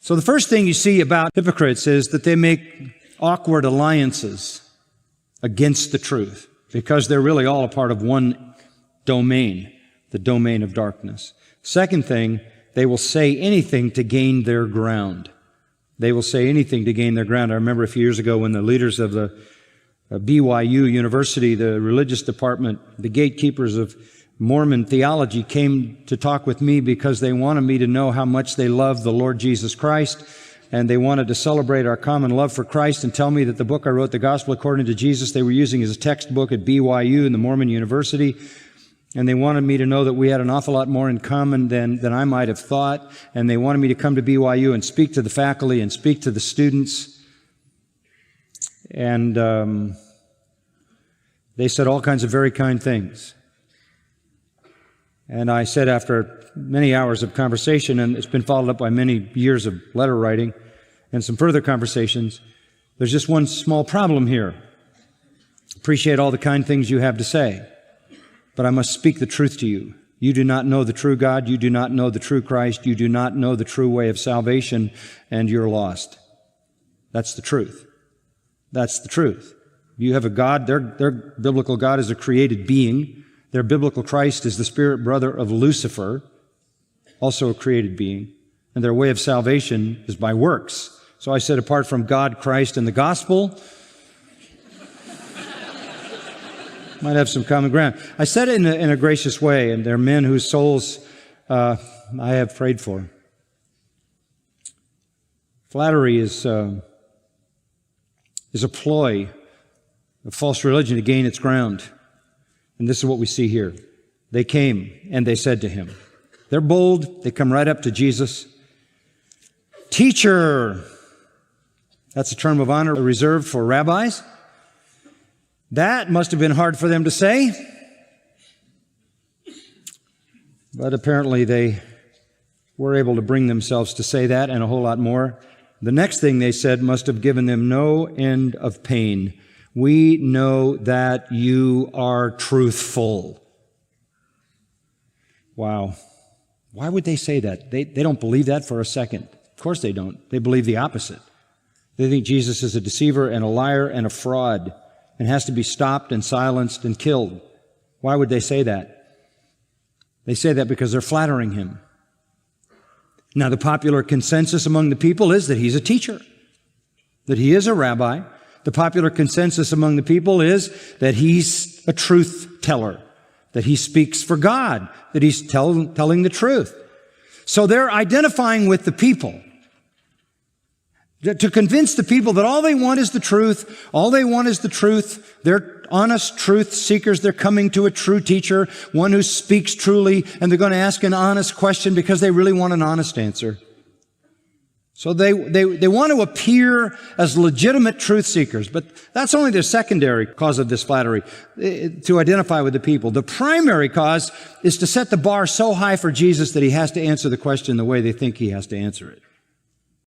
So the first thing you see about hypocrites is that they make awkward alliances against the truth because they're really all a part of one domain, the domain of darkness. Second thing, they will say anything to gain their ground. They will say anything to gain their ground. I remember a few years ago when the leaders of the BYU University, the religious department, the gatekeepers of Mormon theology came to talk with me because they wanted me to know how much they love the Lord Jesus Christ, and they wanted to celebrate our common love for Christ and tell me that the book I wrote, The Gospel According to Jesus, they were using as a textbook at BYU in the Mormon University, and they wanted me to know that we had an awful lot more in common than I might have thought, and they wanted me to come to BYU and speak to the faculty and speak to the students, and they said all kinds of very kind things. And I said after many hours of conversation, and it's been followed up by many years of letter writing and some further conversations, there's just one small problem here. Appreciate all the kind things you have to say, but I must speak the truth to you. You do not know the true God. You do not know the true Christ. You do not know the true way of salvation, and you're lost. That's the truth. That's the truth. You have a God, their biblical God is a created being. Their biblical Christ is the spirit brother of Lucifer, also a created being. And their way of salvation is by works. So I said, apart from God, Christ, and the gospel, might have some common ground. I said it in a gracious way, and they're men whose souls I have prayed for. Flattery is a ploy of false religion to gain its ground. And this is what we see here. They came and they said to him. They're bold. They come right up to Jesus. Teacher. That's a term of honor reserved for rabbis. That must have been hard for them to say. But apparently they were able to bring themselves to say that and a whole lot more. The next thing they said must have given them no end of pain. We know that you are truthful. Wow. Why would they say that? They don't believe that for a second. Of course they don't. They believe the opposite. They think Jesus is a deceiver and a liar and a fraud and has to be stopped and silenced and killed. Why would they say that? They say that because they're flattering him. Now, the popular consensus among the people is that he's a teacher, that he is a rabbi. The popular consensus among the people is that he's a truth teller, that he speaks for God, that he's telling the truth. So they're identifying with the people to convince the people that all they want is the truth, all they want is the truth. They're honest truth seekers. They're coming to a true teacher, one who speaks truly, and they're going to ask an honest question because they really want an honest answer. So they want to appear as legitimate truth seekers, but that's only the secondary cause of this flattery, to identify with the people. The primary cause is to set the bar so high for Jesus that he has to answer the question the way they think he has to answer it.